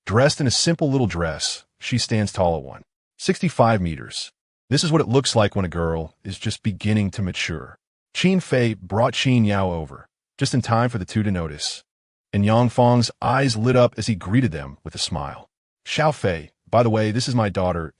Dressed in a simple little dress, she stands tall at 165 meters. This is what it looks like when a girl is just beginning to mature. Qin Fei brought Qin Yao over, just in time for the two to notice. And Yang Fang's eyes lit up as he greeted them with a smile. Xiao Fei, by the way, this is my daughter.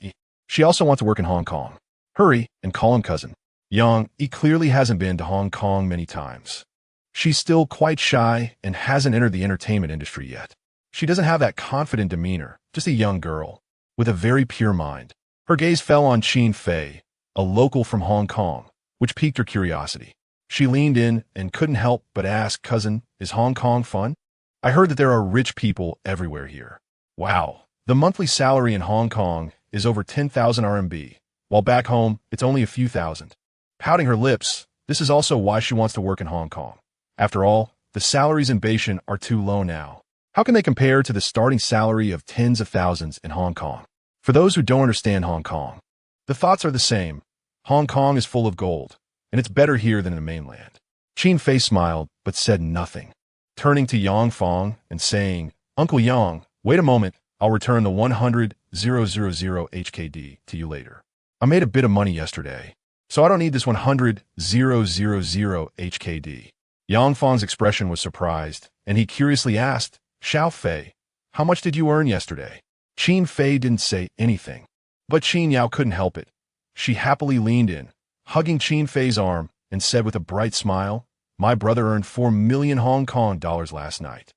She also wants to work in Hong Kong. Hurry and call him cousin. Yang, he clearly hasn't been to Hong Kong many times. She's still quite shy and hasn't entered the entertainment industry yet. She doesn't have that confident demeanor, just a young girl, with a very pure mind. Her gaze fell on Qin Fei, a local from Hong Kong, which piqued her curiosity. She leaned in and couldn't help but ask, cousin, is Hong Kong fun? I heard that there are rich people everywhere here. Wow, the monthly salary in Hong Kong is over 10,000 RMB, while back home, it's only a few thousand. Pouting her lips, this is also why she wants to work in Hong Kong. After all, the salaries in Beijing are too low now. How can they compare to the starting salary of tens of thousands in Hong Kong? For those who don't understand Hong Kong, the thoughts are the same. Hong Kong is full of gold, and it's better here than in the mainland. Qin Fei smiled, but said nothing. Turning to Yang Fang and saying, Uncle Yang, wait a moment, I'll return the 100,000 HKD to you later. I made a bit of money yesterday, so I don't need this 100,000 HKD. Yang Fang's expression was surprised, and he curiously asked, Xiao Fei, how much did you earn yesterday? Qin Fei didn't say anything, but Qin Yao couldn't help it. She happily leaned in, hugging Qin Fei's arm, and said with a bright smile, my brother earned 4 million Hong Kong dollars last night.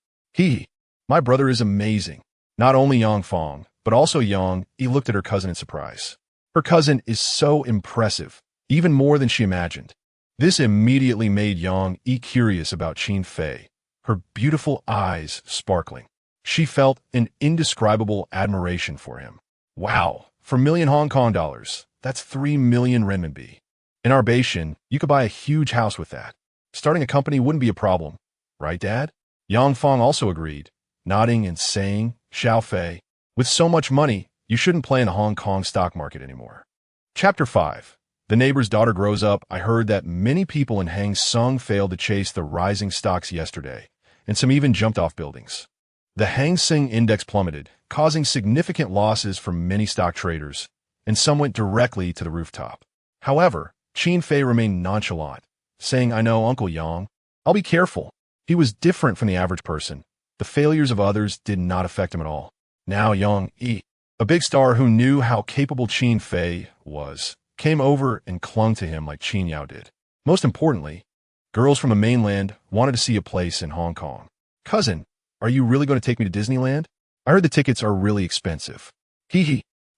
My brother is amazing. Not only Yang Fang, but also Yang, he looked at her cousin in surprise. Her cousin is so impressive, even more than she imagined. This immediately made Yang curious about Qin Fei, her beautiful eyes sparkling. She felt an indescribable admiration for him. Wow, for a million Hong Kong dollars, that's 3 million renminbi. In our Beijing, you could buy a huge house with that. Starting a company wouldn't be a problem, right, Dad? Yang Fang also agreed, nodding and saying, Xiao Fei, with so much money, you shouldn't play in the Hong Kong stock market anymore. Chapter 5. The neighbor's daughter grows up. I heard that many people in Hang Seng failed to chase the rising stocks yesterday, and some even jumped off buildings. The Hang Seng index plummeted, causing significant losses for many stock traders, and some went directly to the rooftop. However, Qin Fei remained nonchalant, saying, I know, Uncle Yang. I'll be careful. He was different from the average person. The failures of others did not affect him at all. Now Yang, a big star who knew how capable Qin Fei was, came over and clung to him like Qin Yao did. Most importantly, girls from the mainland wanted to see a place in Hong Kong. Cousin, are you really going to take me to Disneyland? I heard the tickets are really expensive.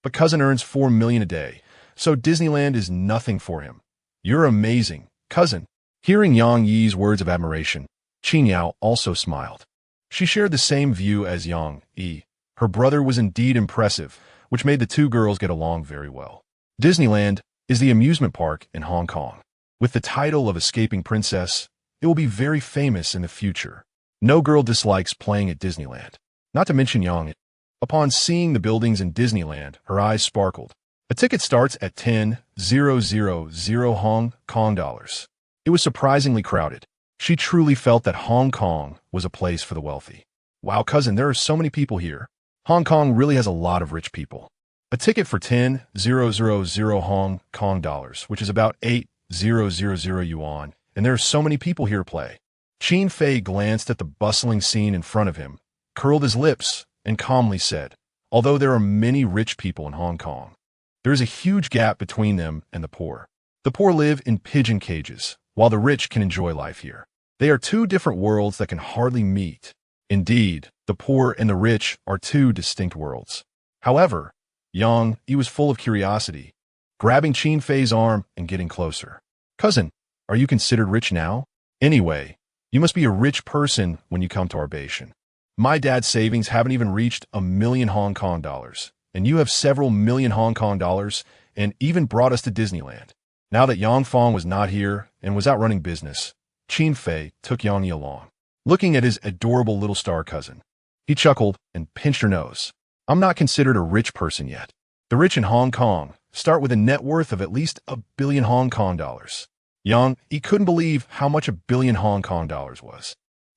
But cousin earns 4 million a day, so Disneyland is nothing for him. You're amazing, cousin. Hearing Yang Yi's words of admiration, Qin Yao also smiled. She shared the same view as Yang Yi. Her brother was indeed impressive, which made the two girls get along very well. Disneyland is the amusement park in Hong Kong. With the title of Escaping Princess, it will be very famous in the future. No girl dislikes playing at Disneyland. Not to mention Yang. Upon seeing the buildings in Disneyland, her eyes sparkled. A ticket starts at 10,000 Hong Kong dollars. It was surprisingly crowded. She truly felt that Hong Kong was a place for the wealthy. Wow, cousin, there are so many people here. Hong Kong really has a lot of rich people. A ticket for 10,000 Hong Kong dollars, which is about 8,000 yuan, and there are so many people here to play. Qin Fei glanced at the bustling scene in front of him, curled his lips, and calmly said, although there are many rich people in Hong Kong, there is a huge gap between them and the poor. The poor live in pigeon cages, while the rich can enjoy life here. They are two different worlds that can hardly meet. Indeed, the poor and the rich are two distinct worlds. However, Yang, he was full of curiosity, grabbing Qin Fei's arm and getting closer. Cousin, are you considered rich now? Anyway, you must be a rich person when you come to our Beijing. My dad's savings haven't even reached 1 million Hong Kong dollars, and you have several million Hong Kong dollars and even brought us to Disneyland. Now that Yang Fang was not here and was out running business, Qin Fei took Yang Yi along. Looking at his adorable little star cousin, he chuckled and pinched her nose. I'm not considered a rich person yet. The rich in Hong Kong start with a net worth of at least 1 billion Hong Kong dollars. Yang, he couldn't believe how much 1 billion Hong Kong dollars was,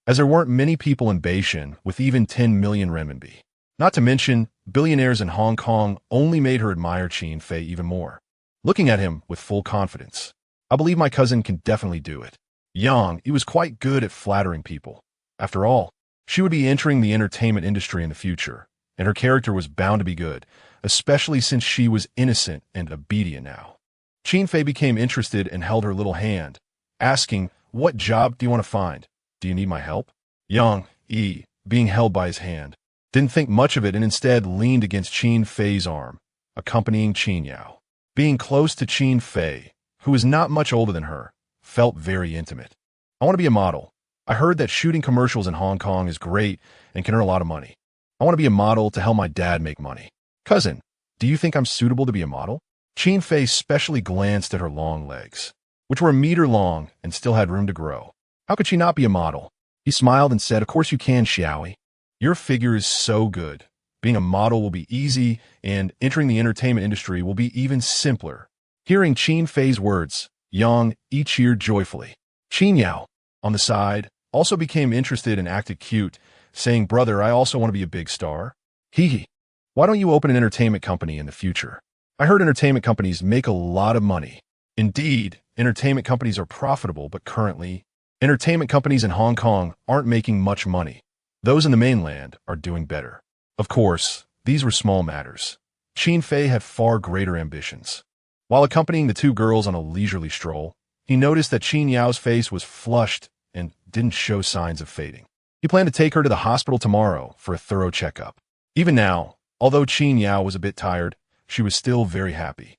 as there weren't many people in Beijing with even 10 million renminbi. Not to mention, billionaires in Hong Kong only made her admire Qin Fei even more. Looking at him with full confidence, I believe my cousin can definitely do it. Young, he was quite good at flattering people. After all, she would be entering the entertainment industry in the future, and her character was bound to be good, especially since she was innocent and obedient now. Qin Fei became interested and held her little hand, asking, "What job do you want to find? Do you need my help?" Young, being held by his hand, didn't think much of it and instead leaned against Qin Fei's arm, accompanying Qin Yao. Being close to Qin Fei, who was not much older than her, felt very intimate. "I want to be a model. I heard that shooting commercials in Hong Kong is great and can earn a lot of money. I want to be a model to help my dad make money. Cousin, do you think I'm suitable to be a model?" Qin Fei specially glanced at her long legs, which were a meter long and still had room to grow. How could she not be a model? He smiled and said, "Of course you can, Xiaoi. Your figure is so good. Being a model will be easy, and entering the entertainment industry will be even simpler." Hearing Qin Fei's words, Yang cheered joyfully. Qin Yao, on the side, also became interested and acted cute, saying, "Brother, I also want to be a big star." Hee. Why don't you open an entertainment company in the future? I heard entertainment companies make a lot of money. Indeed, entertainment companies are profitable, but currently, entertainment companies in Hong Kong aren't making much money. Those in the mainland are doing better. Of course, these were small matters. Qin Fei had far greater ambitions. While accompanying the two girls on a leisurely stroll, he noticed that Qin Yao's face was flushed and didn't show signs of fading. He planned to take her to the hospital tomorrow for a thorough checkup. Even now, although Qin Yao was a bit tired, she was still very happy.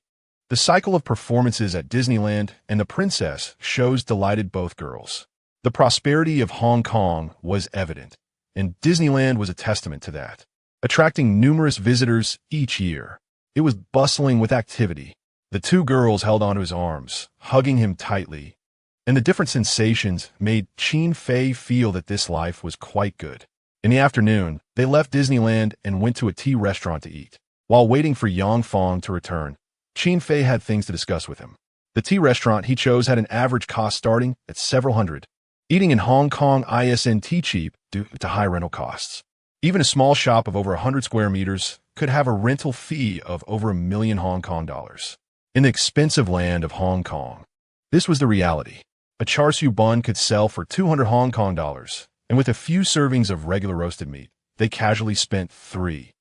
The cycle of performances at Disneyland and the princess shows delighted both girls. The prosperity of Hong Kong was evident, and Disneyland was a testament to that, attracting numerous visitors each year. It was bustling with activity. The two girls held onto his arms, hugging him tightly, and the different sensations made Qin Fei feel that this life was quite good. In the afternoon, they left Disneyland and went to a tea restaurant to eat. While waiting for Yang Fong to return, Qin Fei had things to discuss with him. The tea restaurant he chose had an average cost starting at several hundred. Eating in Hong Kong isn't cheap due to high rental costs. Even a small shop of over 100 square meters could have a rental fee of over $1 million Hong Kong dollars. In the expensive land of Hong Kong, this was the reality. A char siu bun could sell for 200 Hong Kong dollars, and with a few servings of regular roasted meat, they casually spent 3,000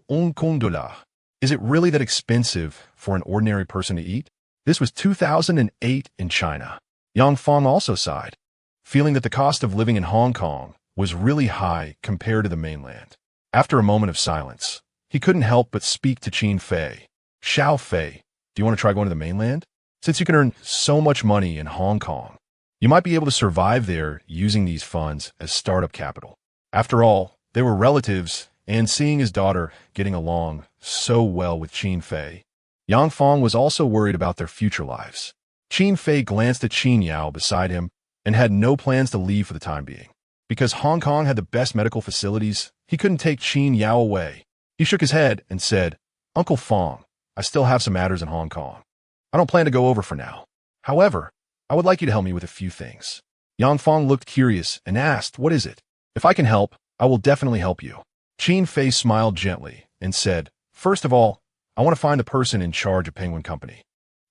Hong Kong dollars. Is it really that expensive for an ordinary person to eat? This was 2008 in China. Yang Fong also sighed, feeling that the cost of living in Hong Kong was really high compared to the mainland. After a moment of silence, he couldn't help but speak to Qin Fei. "Xiao Fei, do you want to try going to the mainland? Since you can earn so much money in Hong Kong, you might be able to survive there using these funds as startup capital." After all, they were relatives, and seeing his daughter getting along so well with Qin Fei, Yang Fong was also worried about their future lives. Qin Fei glanced at Qin Yao beside him and had no plans to leave for the time being. Because Hong Kong had the best medical facilities, he couldn't take Qin Yao away. He shook his head and said, "Uncle Fong, I still have some matters in Hong Kong. I don't plan to go over for now. However, I would like you to help me with a few things." Yang Fong looked curious and asked, "What is it?" "If I can help, I will definitely help you." Qin Fei smiled gently and said, "First of all, I want to find the person in charge of Penguin Company.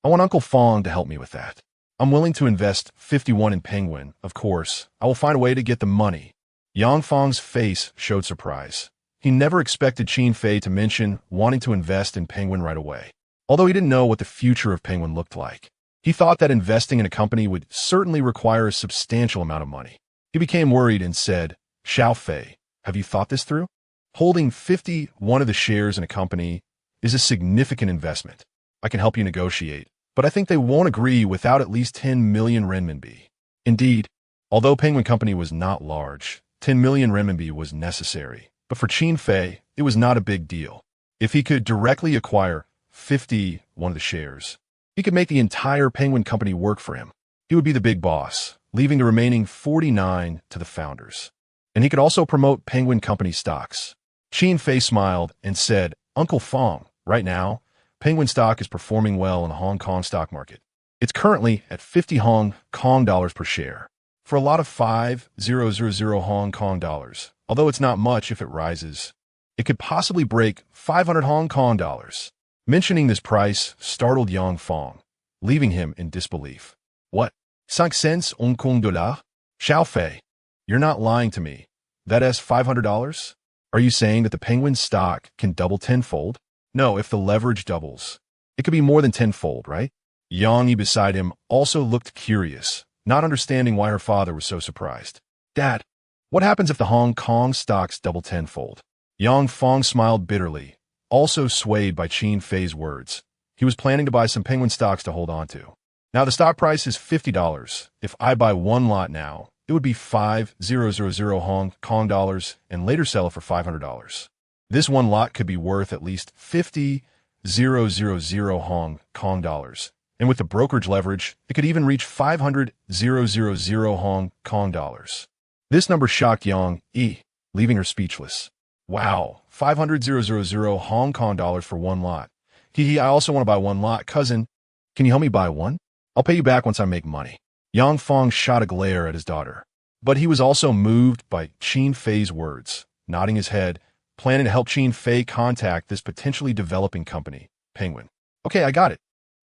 I want Uncle Fong to help me with that. I'm willing to invest 51 in Penguin. Of course, I will find a way to get the money." Yang Fong's face showed surprise. He never expected Qin Fei to mention wanting to invest in Penguin right away. Although he didn't know what the future of Penguin looked like, he thought that investing in a company would certainly require a substantial amount of money. He became worried and said, "Xiao Fei, have you thought this through? Holding 51 of the shares in a company is a significant investment. I can help you negotiate, but I think they won't agree without at least 10 million renminbi." Indeed, although Penguin Company was not large, 10 million renminbi was necessary. But for Qin Fei, it was not a big deal. If he could directly acquire 51 of the shares, he could make the entire Penguin Company work for him. He would be the big boss, leaving the remaining 49 to the founders. And he could also promote Penguin Company stocks. Qin Fei smiled and said, "Uncle Fong, right now, Penguin stock is performing well in the Hong Kong stock market. It's currently at 50 Hong Kong dollars per share. For a lot of 5,000 Hong Kong dollars, although it's not much if it rises, it could possibly break 500 Hong Kong dollars. Mentioning this price startled Yang Fong, leaving him in disbelief. What? 5 cents Hong Kong dollars? Xiao Fei, you're not lying to me. That is $500? Are you saying that the Penguin stock can double tenfold? No, if the leverage doubles. It could be more than tenfold, right? Yang Yi beside him also looked curious, not understanding why her father was so surprised. Dad, what happens if the Hong Kong stocks double tenfold? Yang Fong smiled bitterly, also swayed by Qin Fei's words. He was planning to buy some Penguin stocks to hold on to. Now the stock price is $50. If I buy one lot now, it would be 5,000 Hong Kong dollars and later sell it for $500. This one lot could be worth at least 50,000 Hong Kong dollars. And with the brokerage leverage, it could even reach 500,000 Hong Kong dollars. This number shocked Yang Yi, leaving her speechless. Wow, 500,000 Hong Kong dollars for one lot. I also want to buy one lot. Cousin, can you help me buy one? I'll pay you back once I make money. Yang Fong shot a glare at his daughter. But he was also moved by Qin Fei's words, nodding his head, planning to help Qin Fei contact this potentially developing company, Penguin. Okay, I got it.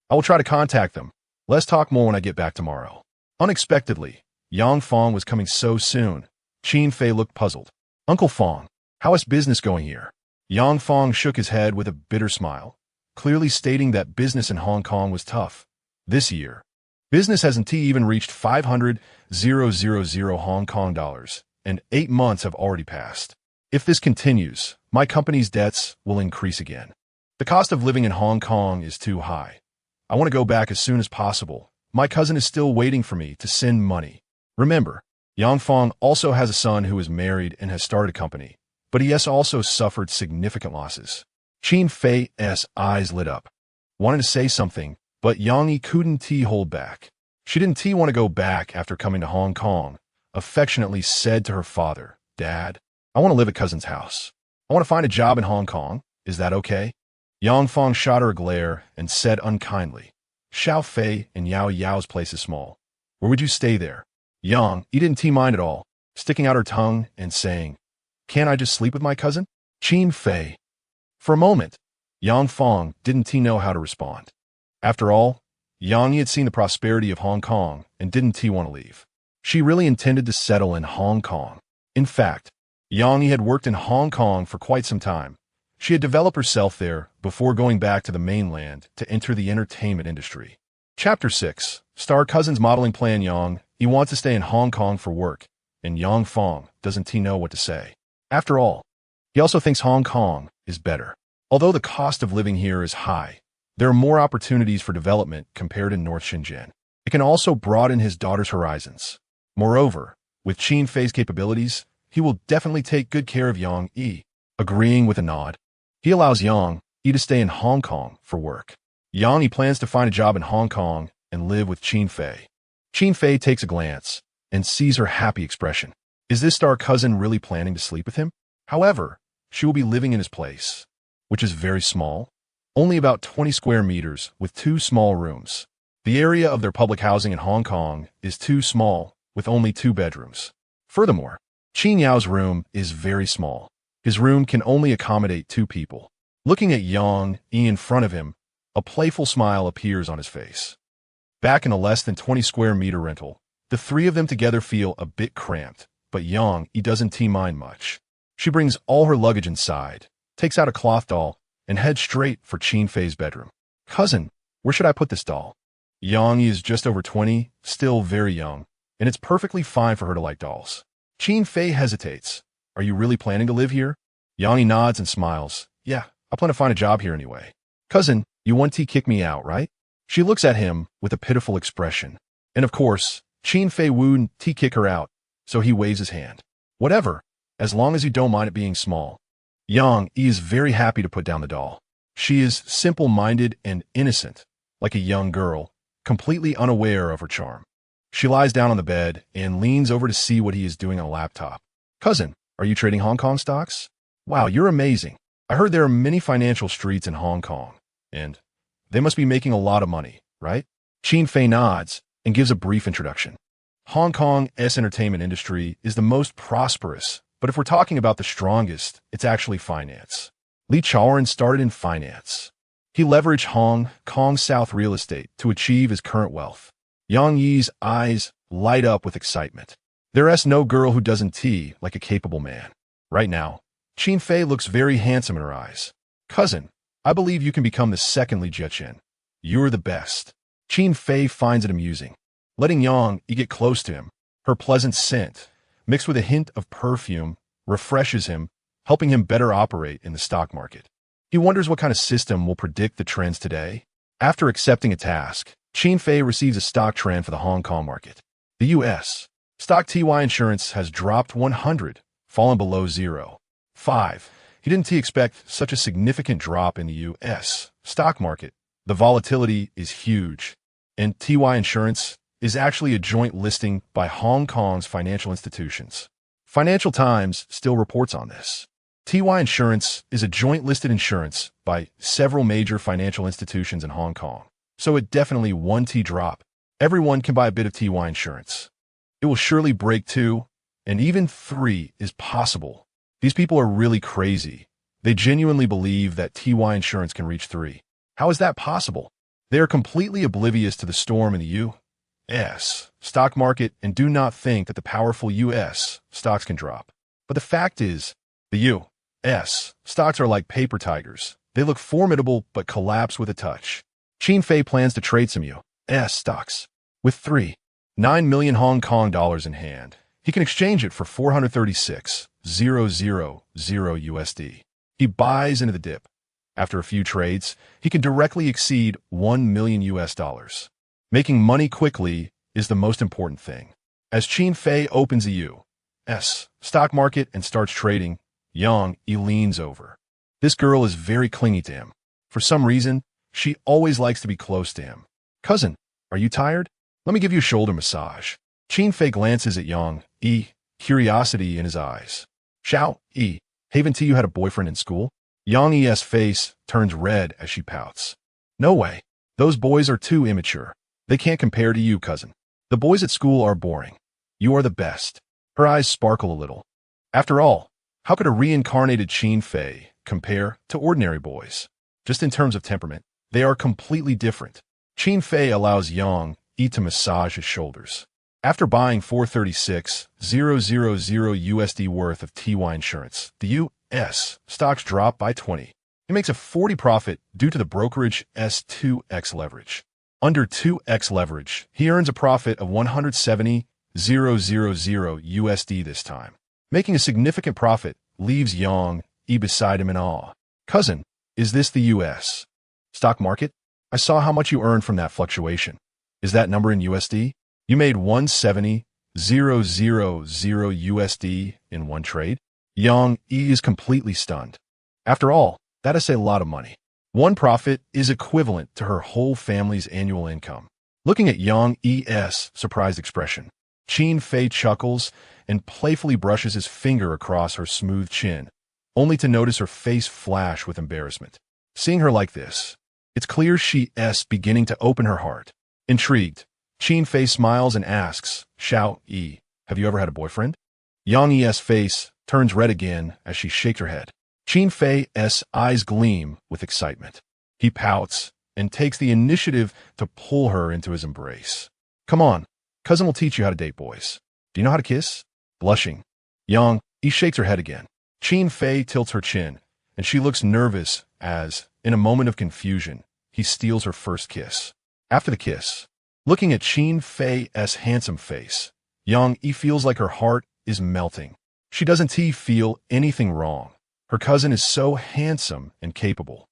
I will try to contact them. Let's talk more when I get back tomorrow. Unexpectedly, Yang Fong was coming so soon. Qin Fei looked puzzled. Uncle Fong, how is business going here? Yang Fong shook his head with a bitter smile, clearly stating that business in Hong Kong was tough. This year, business hasn't even reached 500,000 Hong Kong dollars, and 8 months have already passed. If this continues, my company's debts will increase again. The cost of living in Hong Kong is too high. I want to go back as soon as possible. My cousin is still waiting for me to send money. Remember, Yang Fong also has a son who is married and has started a company, but he has also suffered significant losses. Qin Fei's eyes lit up, wanted to say something, but Yang Yi couldn't hold back. She didn't want to go back after coming to Hong Kong, affectionately said to her father, Dad, I want to live at cousin's house. I want to find a job in Hong Kong. Is that okay? Yang Fong shot her a glare and said unkindly, Xiao Fei and Yao Yao's place is small. Where would you stay there? Yang Yi didn't mind at all, sticking out her tongue and saying, Can't I just sleep with my cousin? Qin Fei. For a moment, Yang Fong didn't know how to respond. After all, Yang Yi had seen the prosperity of Hong Kong and didn't want to leave. She really intended to settle in Hong Kong. In fact, Yang Yi had worked in Hong Kong for quite some time. She had developed herself there before going back to the mainland to enter the entertainment industry. Chapter 6. Star Cousin's modeling plan. Yang Yi wants to stay in Hong Kong for work, and Yang Fong doesn't know what to say. After all, he also thinks Hong Kong is better. Although the cost of living here is high, there are more opportunities for development compared to North Shenzhen. It can also broaden his daughter's horizons. Moreover, with Qin Fei's capabilities, he will definitely take good care of Yang Yi. Agreeing with a nod, he allows Yang Yi to stay in Hong Kong for work. Yang Yi plans to find a job in Hong Kong and live with Qin Fei. Qin Fei takes a glance and sees her happy expression. Is this star cousin really planning to sleep with him? However, she will be living in his place, which is very small, only about 20 square meters with 2 small rooms. The area of their public housing in Hong Kong is too small, with only 2 bedrooms. Furthermore, Qin Yao's room is very small. His room can only accommodate 2 people. Looking at Yang Yi in front of him, a playful smile appears on his face. Back in a less than 20 square meter rental, the 3 of them together feel a bit cramped, but Yang Yi doesn't mind much. She brings all her luggage inside, takes out a cloth doll, and heads straight for Qin Fei's bedroom. Cousin, where should I put this doll? Yang Yi is just over 20, still very young, and it's perfectly fine for her to like dolls. Qin Fei hesitates. Are you really planning to live here? Yang Yi nods and smiles. Yeah, I plan to find a job here anyway. Cousin, you want to kick me out, right? She looks at him with a pitiful expression. And of course, Qin Fei wouldn't kick her out, so he waves his hand. Whatever, as long as you don't mind it being small. Yang Yi is very happy to put down the doll. She is simple-minded and innocent, like a young girl, completely unaware of her charm. She lies down on the bed and leans over to see what he is doing on a laptop. Cousin, are you trading Hong Kong stocks? Wow, you're amazing. I heard there are many financial streets in Hong Kong, and they must be making a lot of money, right? Qin Fei nods and gives a brief introduction. Hong Kong's entertainment industry is the most prosperous, but if we're talking about the strongest, it's actually finance. Lee Chaoran started in finance. He leveraged Hong Kong South real estate to achieve his current wealth. Yang Yi's eyes light up with excitement. There's no girl who doesn't tea like a capable man. Right now, Qin Fei looks very handsome in her eyes. Cousin, I believe you can become the second Li Jiachen. You're the best. Qin Fei finds it amusing. Letting Yang Yi get close to him, her pleasant scent, mixed with a hint of perfume, refreshes him, helping him better operate in the stock market. He wonders what kind of system will predict the trends today. After accepting a task, Qin Fei receives a stock trend for the Hong Kong market. The U.S. stock TY Insurance has dropped 100, fallen below 0. 5. He didn't expect such a significant drop in the U.S. stock market. The volatility is huge, and TY Insurance is actually a joint listing by Hong Kong's financial institutions. Financial Times still reports on this. TY Insurance is a joint listed insurance by several major financial institutions in Hong Kong, so it definitely 1T drop. Everyone can buy a bit of TY Insurance. It will surely break 2, and even 3 is possible. These people are really crazy. They genuinely believe that TY Insurance can reach 3. How is that possible? They are completely oblivious to the storm in the U.S. stock market and do not think that the powerful U.S. stocks can drop. But the fact is, the U.S. stocks are like paper tigers. They look formidable but collapse with a touch. Qin Fei plans to trade some U.S. stocks. With 3.9 million Hong Kong dollars in hand, he can exchange it for 436,000 USD. He buys into the dip. After a few trades, he can directly exceed 1 million US dollars. Making money quickly is the most important thing. As Qin Fei opens the U.S. stock market and starts trading, Yang Yi leans over. This girl is very clingy to him. For some reason, she always likes to be close to him. Cousin, are you tired? Let me give you a shoulder massage. Qin Fei glances at Yang Yi, curiosity in his eyes. Xiao Yi, haven't you had a boyfriend in school? Yang Yi's face turns red as she pouts. No way. Those boys are too immature. They can't compare to you, cousin. The boys at school are boring. You are the best. Her eyes sparkle a little. After all, how could a reincarnated Qin Fei compare to ordinary boys? Just in terms of temperament, they are completely different. Qin Fei allows Yang Yi to massage his shoulders. After buying 436,000 USD worth of TY Insurance, the U.S. stocks drop by 20. He makes a 40 profit due to the brokerage S2X leverage. Under 2X leverage, he earns a profit of 170,000 USD this time. Making a significant profit leaves Yang Yi beside him in awe. Cousin, is this the U.S. stock market? I saw how much you earned from that fluctuation. Is that number in USD? You made 170,000 USD in one trade? Yang Yi is completely stunned. After all, that is a lot of money. One profit is equivalent to her whole family's annual income. Looking at Yang Yi's surprised expression, Qin Fei chuckles and playfully brushes his finger across her smooth chin, only to notice her face flash with embarrassment. Seeing her like this, it's clear she's beginning to open her heart. Intrigued, Qin Fei smiles and asks, Xiao Yi, have you ever had a boyfriend? Yang Yi's face turns red again as she shakes her head. Qin Fei's eyes gleam with excitement. He pouts and takes the initiative to pull her into his embrace. Come on, cousin will teach you how to date boys. Do you know how to kiss? Blushing, Yang Yi shakes her head again. Qin Fei tilts her chin, and she looks nervous as, in a moment of confusion, he steals her first kiss. After the kiss, looking at Qin Fei's handsome face, Yang Yi feels like her heart is melting. She doesn't feel anything wrong. Her cousin is so handsome and capable.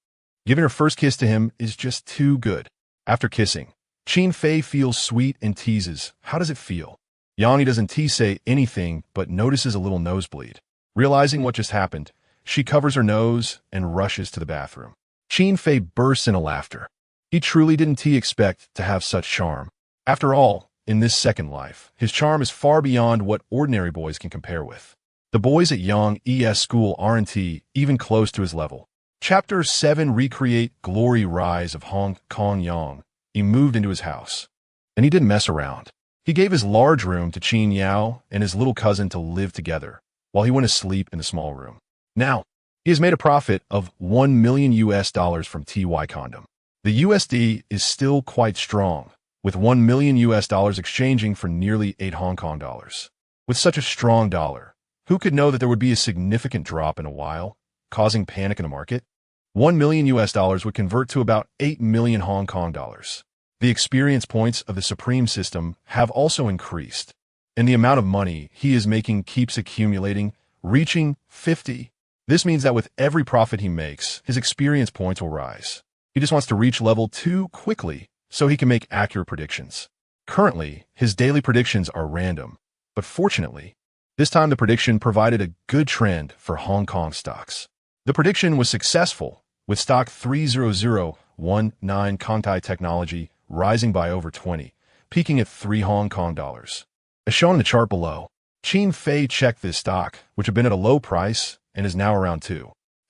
Giving her first kiss to him is just too good. After kissing, Qin Fei feels sweet and teases, how does it feel? Yang Yi doesn't say anything but notices a little nosebleed. Realizing what just happened, she covers her nose and rushes to the bathroom. Qin Fei bursts into laughter. He truly didn't expect to have such charm. After all, in this second life, his charm is far beyond what ordinary boys can compare with. The boys at Yang Yi's school aren't even close to his level. Chapter 7 Recreate Glory Rise of Hong Kong. Yang Yi moved into his house. And he didn't mess around. He gave his large room to Qin Yao and his little cousin to live together, while he went to sleep in the small room. Now, he has made a profit of $1 million from TY Condom. The USD is still quite strong, with $1 million exchanging for nearly 8 Hong Kong dollars. With such a strong dollar, who could know that there would be a significant drop in a while, causing panic in the market? $1 million would convert to about 8 million Hong Kong dollars. The experience points of the Supreme system have also increased, and the amount of money he is making keeps accumulating, reaching 50. This means that with every profit he makes, his experience points will rise. He just wants to reach level 2 quickly so he can make accurate predictions. Currently, his daily predictions are random, but fortunately, this time the prediction provided a good trend for Hong Kong stocks. The prediction was successful, with stock 30019 Contai Technology rising by over 20, peaking at 3 Hong Kong dollars. As shown in the chart below, Qin Fei checked this stock, which had been at a low price and is now around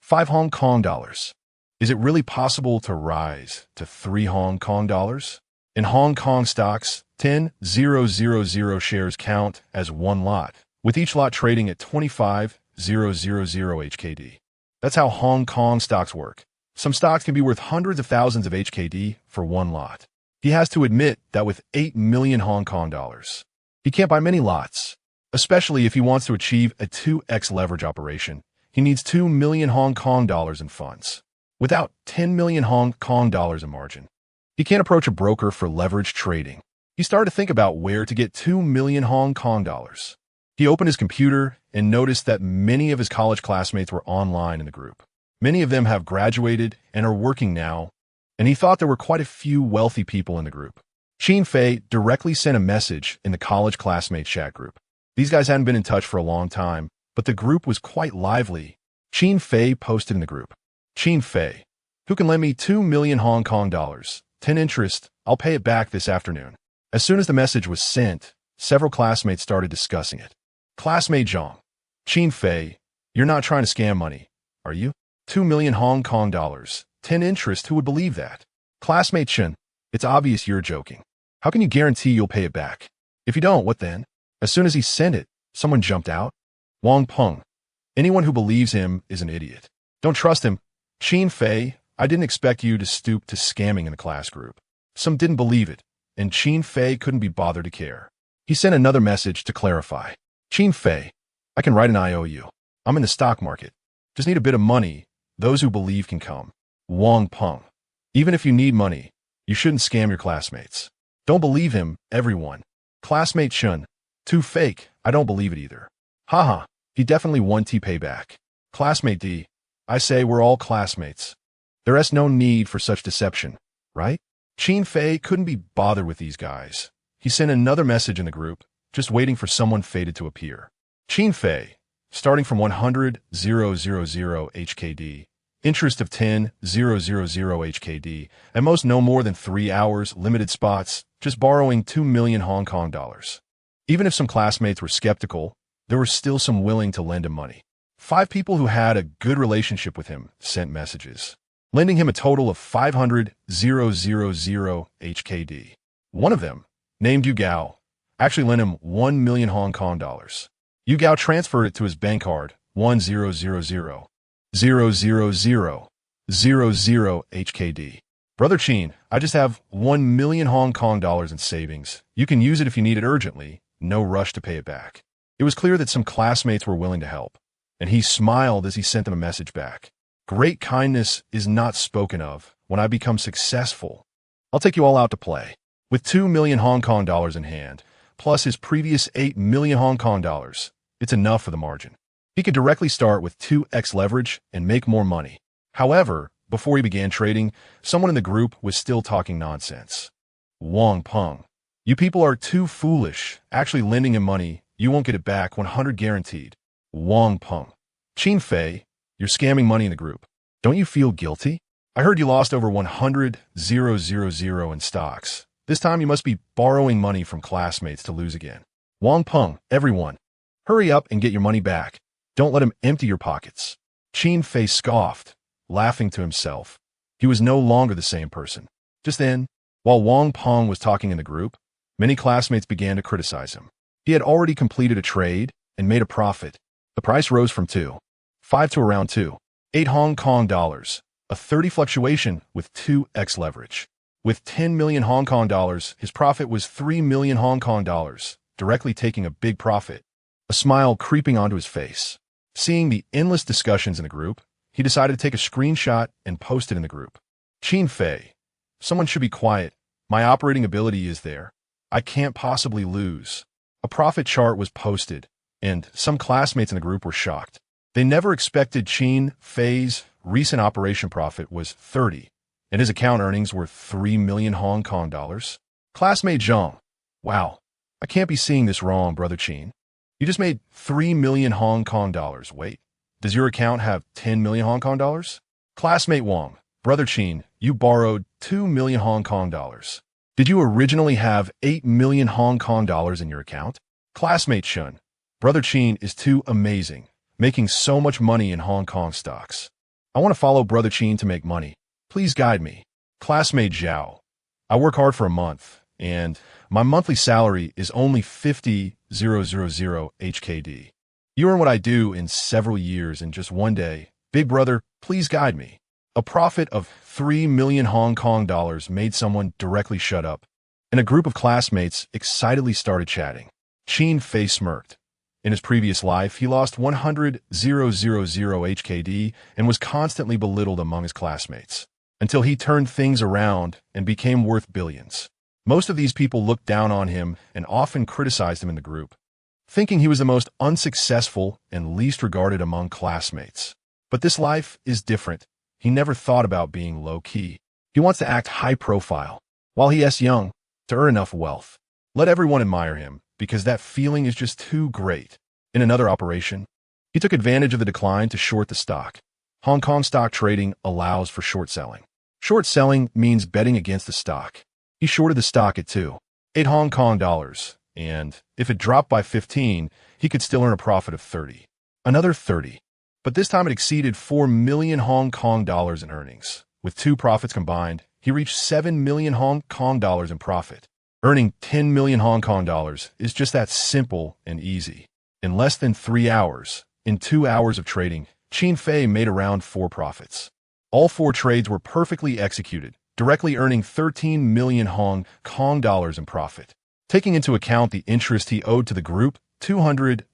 5 Hong Kong dollars. Is it really possible to rise to 3 Hong Kong dollars? In Hong Kong stocks, 10,000 shares count as one lot, with each lot trading at 25,000 HKD. That's how Hong Kong stocks work. Some stocks can be worth hundreds of thousands of HKD for one lot. He has to admit that with 8 million Hong Kong dollars, he can't buy many lots, especially if he wants to achieve a 2x leverage operation. He needs 2 million Hong Kong dollars in funds. Without 10 million Hong Kong dollars in margin, he can't approach a broker for leverage trading. He started to think about where to get 2 million Hong Kong dollars. He opened his computer and noticed that many of his college classmates were online in the group. Many of them have graduated and are working now, and he thought there were quite a few wealthy people in the group. Qin Fei directly sent a message in the college classmate chat group. These guys hadn't been in touch for a long time, but the group was quite lively. Qin Fei posted in the group, Qin Fei, who can lend me 2 million Hong Kong dollars, 10 interest, I'll pay it back this afternoon. As soon as the message was sent, several classmates started discussing it. Classmate Zhang, Qin Fei, you're not trying to scam money, are you? 2 million Hong Kong dollars, 10 interest, who would believe that? Classmate Chen, it's obvious you're joking. How can you guarantee you'll pay it back? If you don't, what then? As soon as he sent it, someone jumped out. Wang Peng, anyone who believes him is an idiot. Don't trust him. Qin Fei, I didn't expect you to stoop to scamming in the class group. Some didn't believe it, and Qin Fei couldn't be bothered to care. He sent another message to clarify. Qin Fei, I can write an IOU. I'm in the stock market. Just need a bit of money. Those who believe can come. Wang Peng, even if you need money, you shouldn't scam your classmates. Don't believe him, everyone. Classmate Chun, too fake, I don't believe it either. Haha, he definitely won T payback. Classmate D, I say we're all classmates. There is no need for such deception, right? Qin Fei couldn't be bothered with these guys. He sent another message in the group, just waiting for someone fated to appear. Qin Fei, starting from 100,000 HKD, interest of 10,000 HKD, at most no more than 3 hours, limited spots, just borrowing 2 million Hong Kong dollars. Even if some classmates were skeptical, there were still some willing to lend him money. 5 people who had a good relationship with him sent messages, lending him a total of 500,000 HKD. One of them, named Yu Gao, actually lent him 1 million Hong Kong dollars. Yu Gao transferred it to his bank card, 1000,000 HKD. Brother Qin, I just have 1 million Hong Kong dollars in savings. You can use it if you need it urgently. No rush to pay it back. It was clear that some classmates were willing to help, and he smiled as he sent them a message back. Great kindness is not spoken of when I become successful. I'll take you all out to play. With 2 million Hong Kong dollars in hand, plus his previous 8 million Hong Kong dollars, it's enough for the margin. He could directly start with 2x leverage and make more money. However, before he began trading, someone in the group was still talking nonsense. Wang Peng, you people are too foolish. Actually lending him money, you won't get it back, 100 guaranteed. Wang Peng, Qin Fei, you're scamming money in the group. Don't you feel guilty? I heard you lost over 100,000 in stocks. This time you must be borrowing money from classmates to lose again. Wang Peng, everyone, hurry up and get your money back. Don't let him empty your pockets. Qin Fei scoffed, laughing to himself. He was no longer the same person. Just then, while Wang Peng was talking in the group, Many classmates began to criticize him. He had already completed a trade and made a profit. The price rose from 2.5 to around 2.8 Hong Kong dollars, a 30 fluctuation with 2x leverage. With 10 million Hong Kong dollars, his profit was 3 million Hong Kong dollars, directly taking a big profit. A smile creeping onto his face. Seeing the endless discussions in the group, he decided to take a screenshot and post it in the group. Qin Fei, someone should be quiet. My operating ability is there. I can't possibly lose. A profit chart was posted, and some classmates in the group were shocked. They never expected Qin Fei's recent operation profit was 30, and his account earnings were 3 million Hong Kong dollars. Classmate Zhang, wow, I can't be seeing this wrong, brother Qin. You just made 3 million Hong Kong dollars. Wait, does your account have 10 million Hong Kong dollars? Classmate Wang, brother Qin, you borrowed 2 million Hong Kong dollars. Did you originally have 8 million Hong Kong dollars in your account? Classmate Shun, brother Qin is too amazing, making so much money in Hong Kong stocks. I want to follow brother Qin to make money. Please guide me. Classmate Zhao, I work hard for a month, and my monthly salary is only 50,000 HKD. You earn what I do in several years in just one day. Big brother, please guide me. A profit of 3 million Hong Kong dollars made someone directly shut up, and a group of classmates excitedly started chatting. Qin Fei smirked. In his previous life, he lost 100,000 HKD and was constantly belittled among his classmates, until he turned things around and became worth billions. Most of these people looked down on him and often criticized him in the group, thinking he was the most unsuccessful and least regarded among classmates. But this life is different. He never thought about being low-key. He wants to act high-profile, while he is young, to earn enough wealth. Let everyone admire him, because that feeling is just too great. In another operation, he took advantage of the decline to short the stock. Hong Kong stock trading allows for short selling. Short selling means betting against the stock. He shorted the stock at 2.8 Hong Kong dollars, and if it dropped by 15, he could still earn a profit of 30. Another 30. But this time it exceeded 4 million Hong Kong dollars in earnings. With two profits combined, he reached 7 million Hong Kong dollars in profit. Earning 10 million Hong Kong dollars is just that simple and easy. In less than 3 hours, in 2 hours of trading, Qin Fei made around 4 profits. All 4 trades were perfectly executed, directly earning 13 million Hong Kong dollars in profit. Taking into account the interest he owed to the group, 200,000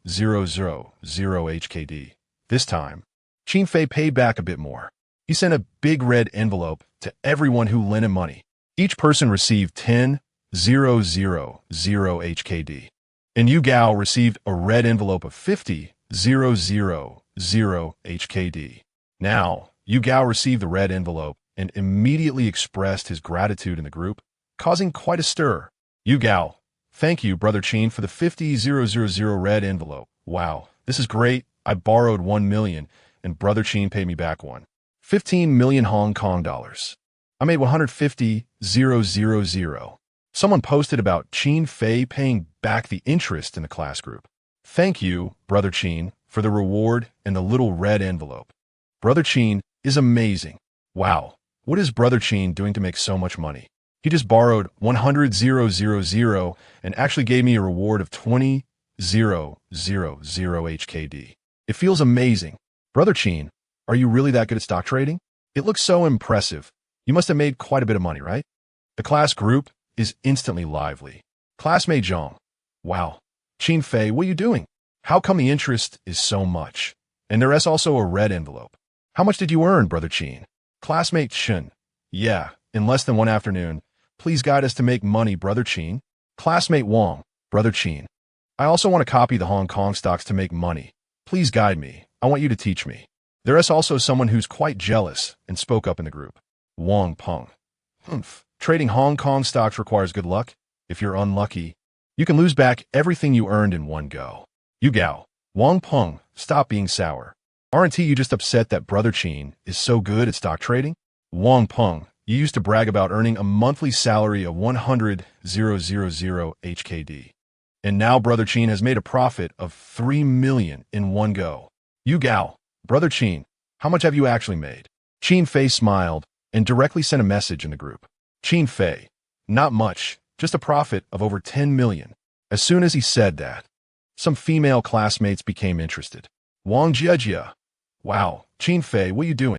HKD. This time, Qin Fei paid back a bit more. He sent a big red envelope to everyone who lent him money. Each person received 10,000 HKD. And Yu Gao received a red envelope of 50,000 HKD. Now, Yu Gao received the red envelope and immediately expressed his gratitude in the group, causing quite a stir. Yu Gao, thank you, brother Qin, for the 50,000 red envelope. Wow, this is great. I borrowed 1 million, and brother Qin paid me back 15 million Hong Kong dollars. I made 150,000. Someone posted about Qin Fei paying back the interest in the class group. Thank you, brother Qin, for the reward and the little red envelope. Brother Qin is amazing. Wow, what is brother Qin doing to make so much money? He just borrowed 100,000 and actually gave me a reward of 20,000 HKD. It feels amazing. Brother Qin, are you really that good at stock trading? It looks so impressive. You must have made quite a bit of money, right? The class group is instantly lively. Classmate Zhang, wow, Qin Fei, what are you doing? How come the interest is so much? And there is also a red envelope. How much did you earn, brother Qin? Classmate Shun, yeah, in less than 1 afternoon. Please guide us to make money, brother Qin. Classmate Wang, brother Qin, I also want to copy the Hong Kong stocks to make money. Please guide me. I want you to teach me. There is also someone who's quite jealous and spoke up in the group. Wang Peng, trading Hong Kong stocks requires good luck. If you're unlucky, you can lose back everything you earned in one go. Yu Gao, Wang Peng, stop being sour. Aren't you just upset that brother Qin is so good at stock trading? Wang Peng, you used to brag about earning a monthly salary of 100,000 HKD. And now brother Qin has made a profit of 3 million in one go. Yu Gao, brother Qin, how much have you actually made? Qin Fei smiled and directly sent a message in the group. Qin Fei, not much, just a profit of over 10 million. As soon as he said that, some female classmates became interested. Wang Jiejie. Wow, Qin Fei, what are you doing?